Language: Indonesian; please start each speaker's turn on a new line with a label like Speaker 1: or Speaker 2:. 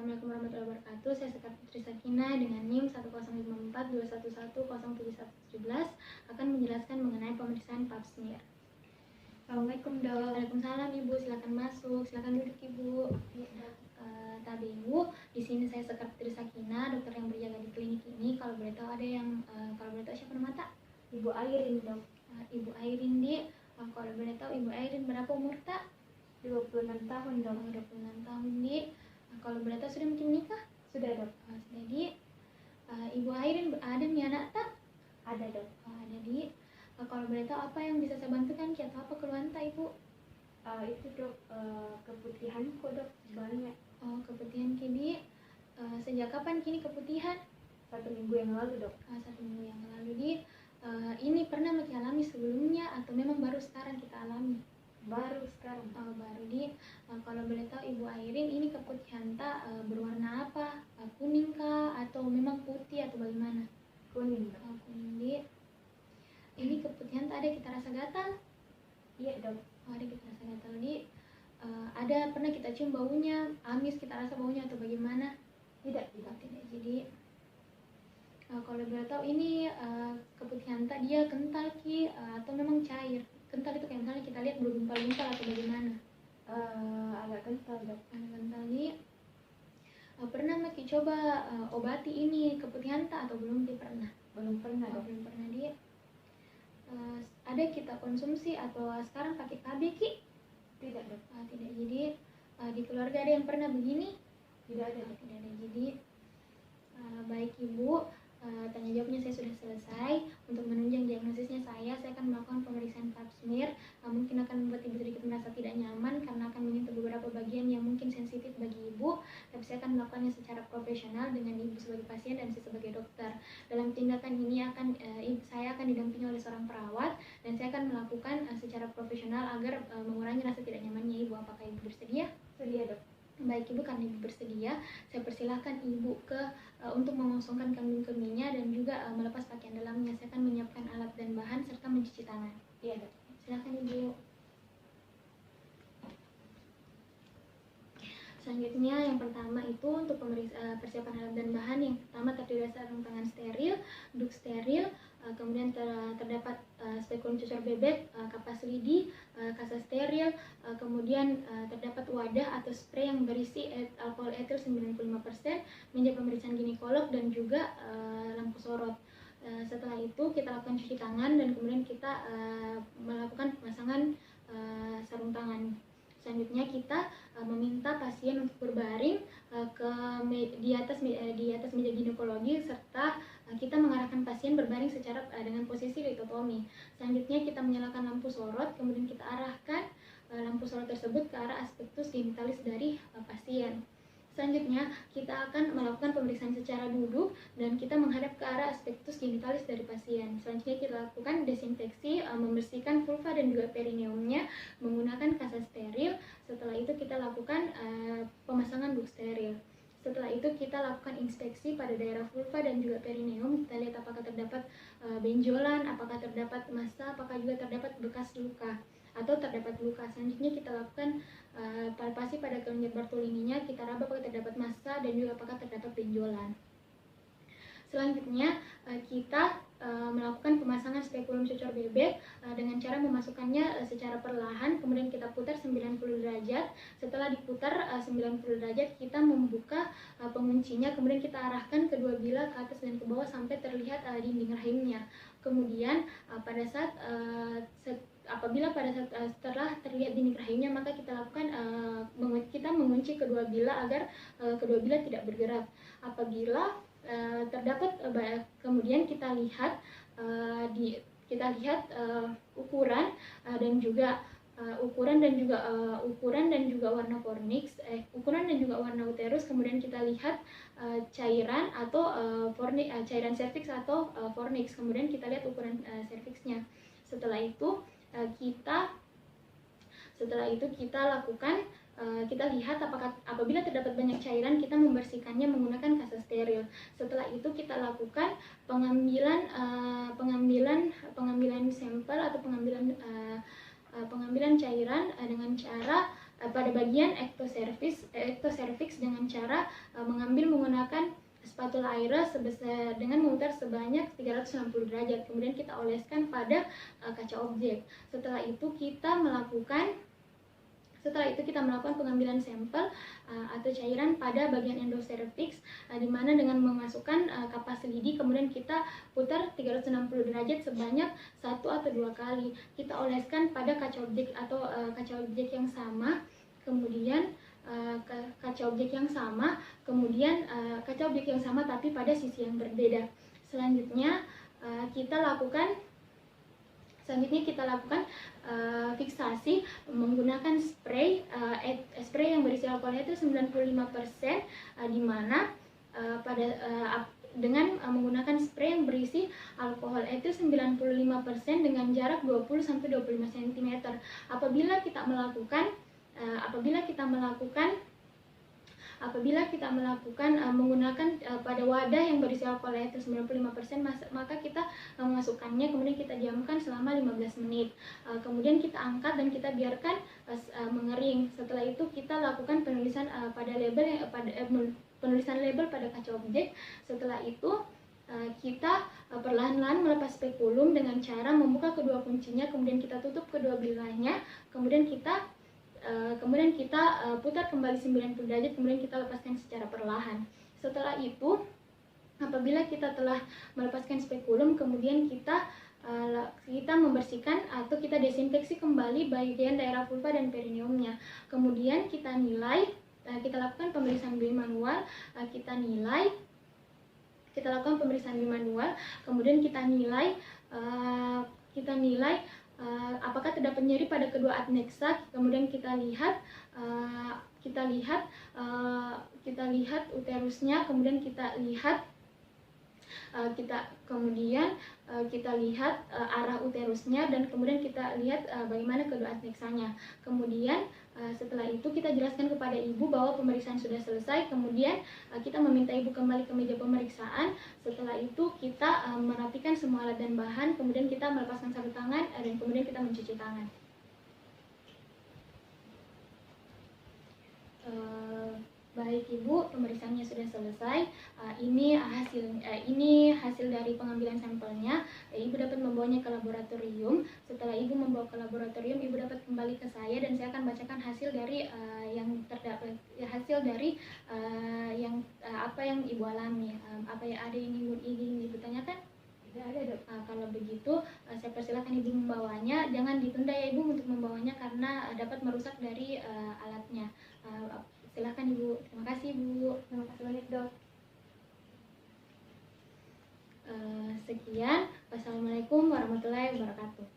Speaker 1: Assalamualaikum warahmatullahi wabarakatuh. Saya Sekar Putri Sakina dengan NIM 1054211217117 akan menjelaskan mengenai pemeriksaan pap smear.
Speaker 2: Assalamualaikum dok.
Speaker 1: Waalaikumsalam Ibu, silakan masuk, silakan duduk Ibu. Tadi Ibu, di sini saya Sekar Putri Sakina, dokter yang berjaga di klinik ini. Kalau boleh tahu siapa nama tak?
Speaker 2: Ibu Airin dok.
Speaker 1: Ibu Airin kalau boleh tahu Ibu Airin berapa umur tak?
Speaker 2: 26 tahun dok.
Speaker 1: 26 tahun kalau boleh tahu sudah mungkin menikah?
Speaker 2: Sudah dok.
Speaker 1: Jadi Ibu Airin ada nih anak tak?
Speaker 2: Ada dok.
Speaker 1: Jadi kalau boleh tahu apa yang bisa saya bantukan atau apa keluhan tak Ibu?
Speaker 2: Itu dok, keputihan kok dok banyak.
Speaker 1: Keputihan kini sejak kapan kini keputihan?
Speaker 2: 1 minggu yang lalu dok.
Speaker 1: 1 minggu yang lalu. Ini pernah Maki alami sebelumnya atau memang baru sekarang kita alami?
Speaker 2: Baru sekarang.
Speaker 1: Baru kalau boleh tahu Ibu Airin ini keputihan tak berwarna apa? Kuning kah atau memang putih atau bagaimana?
Speaker 2: Kuning dok.
Speaker 1: Kuning. Ini keputihan tak ada kita rasa gatal?
Speaker 2: Iya dok.
Speaker 1: Ada kita rasa gatal ada pernah kita cium baunya, amis kita rasa baunya atau bagaimana?
Speaker 2: Tidak.
Speaker 1: Jadi kalau boleh tahu ini keputihan tak dia kental atau memang cair? Kental itu kayak misalnya kita lihat bergumpal-gumpal atau bagaimana?
Speaker 2: Agak kental dok.
Speaker 1: Kental pernah Maki coba obati ini keputihan tak atau belum pernah?
Speaker 2: Belum pernah dok.
Speaker 1: Belum pernah ada kita konsumsi atau sekarang pakai KB Ki?
Speaker 2: Tidak dok.
Speaker 1: Tidak. Jadi di keluarga ada yang pernah begini?
Speaker 2: Tidak ada dok.
Speaker 1: Tidak ada. Jadi baik Ibu, tanya jawabnya saya sudah selesai. Untuk menunjang diagnosisnya saya akan melakukan pemeriksaan pap smear. Mungkin akan membuat Ibu sedikit merasa tidak nyaman karena akan menyentuh beberapa bagian yang mungkin sensitif bagi Ibu. Tapi saya akan melakukannya secara profesional dengan Ibu sebagai pasien dan saya sebagai dokter. Dalam tindakan ini saya akan didampingi oleh seorang perawat dan saya akan melakukan secara profesional agar mengurangi rasa tidak nyamannya Ibu. Apakah Ibu bersedia?
Speaker 2: Sedia dok.
Speaker 1: Baik Ibu, karena Ibu bersedia, saya persilahkan Ibu untuk mengosongkan kambing kemihnya dan juga melepas pakaian dalamnya. Saya akan menyiapkan alat dan bahan serta mencuci tangan.
Speaker 2: Iya dok.
Speaker 1: Silakan Ibu. Selanjutnya yang pertama itu untuk persiapan alat dan bahan. Yang pertama terdiri dari sarung tangan steril, duk steril, kemudian terdapat spekulum cucur bebek, kapas lidi, kasa steril, kemudian terdapat wadah atau spray yang berisi alkohol etil 95%, meja pemeriksaan ginekolog dan juga lampu sorot. Setelah itu kita lakukan cuci tangan dan kemudian kita melakukan pemasangan sarung tangan. Selanjutnya kita meminta pasien untuk berbaring di atas meja ginekologi serta kita mengarahkan pasien berbaring secara dengan posisi litotomi. Selanjutnya kita menyalakan lampu sorot, kemudian kita arahkan lampu sorot tersebut ke arah aspektus genitalis dari pasien. Selanjutnya kita akan melakukan pemeriksaan secara duduk dan kita menghadap ke arah aspektus genitalis dari pasien. Selanjutnya kita lakukan desinfeksi, membersihkan vulva dan juga perineumnya menggunakan kasa steril. Setelah itu kita lakukan pemasangan duk steril. Setelah itu kita lakukan inspeksi pada daerah vulva dan juga perineum. Kita lihat apakah terdapat benjolan, apakah terdapat massa, apakah juga terdapat bekas luka atau terdapat luka. Selanjutnya kita lakukan palpasi pada kelenjar Bartolininya, kita raba apakah terdapat massa dan juga apakah terdapat benjolan. Selanjutnya kita melakukan pemasangan spekulum cucur bebek dengan cara memasukkannya secara perlahan, kemudian kita putar 90 derajat. Setelah diputar 90 derajat, kita membuka penguncinya, kemudian kita arahkan kedua bilah ke atas dan ke bawah sampai terlihat dinding rahimnya. Kemudian setelah terlihat dinding rahimnya, maka kita lakukan kita mengunci kedua bilah agar kedua bilah tidak bergerak. Apabila terdapat kemudian kita lihat ukuran dan juga warna fornix, ukuran dan juga warna uterus. Kemudian kita lihat cairan atau cairan serviks atau fornix. Kemudian kita lihat ukuran serviksnya. Setelah itu kita lakukan kita lihat apabila terdapat banyak cairan, kita membersihkannya menggunakan kasa steril. Setelah itu kita lakukan pengambilan sampel atau pengambilan cairan dengan cara pada bagian ectocervix dengan cara mengambil menggunakan spatula Aira dengan memutar sebanyak 360 derajat. Kemudian kita oleskan pada kaca objek. Setelah itu kita melakukan pengambilan sampel atau cairan pada bagian endocervix, di mana dengan memasukkan kapas lidi, kemudian kita putar 360 derajat sebanyak 1 atau 2 kali. Kita oleskan pada kaca objek atau kaca objek yang sama, kemudian kaca objek yang sama tapi pada sisi yang berbeda. Selanjutnya kita lakukan fiksasi menggunakan spray yang berisi alkohol etil 95%, di mana dengan menggunakan spray yang berisi alkohol etil 95% dengan jarak 20-25 cm. Apabila kita menggunakan pada wadah yang berisi alkohol etil 95%, maka kita memasukkannya, kemudian kita diamkan selama 15 menit. Kemudian kita angkat dan kita biarkan mengering. Setelah itu kita lakukan penulisan label pada kaca objek. Setelah itu kita perlahan-lahan melepas spekulum dengan cara membuka kedua kuncinya, kemudian kita tutup kedua bilahnya, kemudian kita putar kembali 90 derajat, kemudian kita lepaskan secara perlahan. Setelah itu, apabila kita telah melepaskan spekulum, kemudian kita membersihkan atau kita desinfeksi kembali bagian daerah vulva dan perineumnya. Kemudian kita lakukan pemeriksaan bimanual, kemudian kita nilai apakah terdapat nyeri pada kedua adnexa. Kemudian kita lihat uterusnya, kemudian kita lihat arah uterusnya, dan kemudian kita lihat bagaimana kedua adnexanya. Kemudian setelah itu kita jelaskan kepada ibu bahwa pemeriksaan sudah selesai. Kemudian kita meminta ibu kembali ke meja pemeriksaan. Setelah itu kita merapikan semua alat dan bahan, kemudian kita melepaskan sarung tangan, dan kemudian kita mencuci tangan. Baik ibu, pemeriksaannya sudah selesai. Ini hasil dari pengambilan sampelnya. Ibu dapat membawanya ke laboratorium. Setelah ibu membawa ke laboratorium, ibu dapat kembali ke saya dan saya akan bacakan hasil dari apa yang ibu alami. Ada yang ingin ibu tanyakan? Tidak ada, Dok. Kalau begitu saya persilakan ibu membawanya. Jangan ditunda ya ibu untuk membawanya karena dapat merusak dari alatnya. Silakan ibu. Terima kasih ibu.
Speaker 2: Terima kasih banyak, Dok.
Speaker 1: Sekian. Wassalamualaikum warahmatullahi wabarakatuh.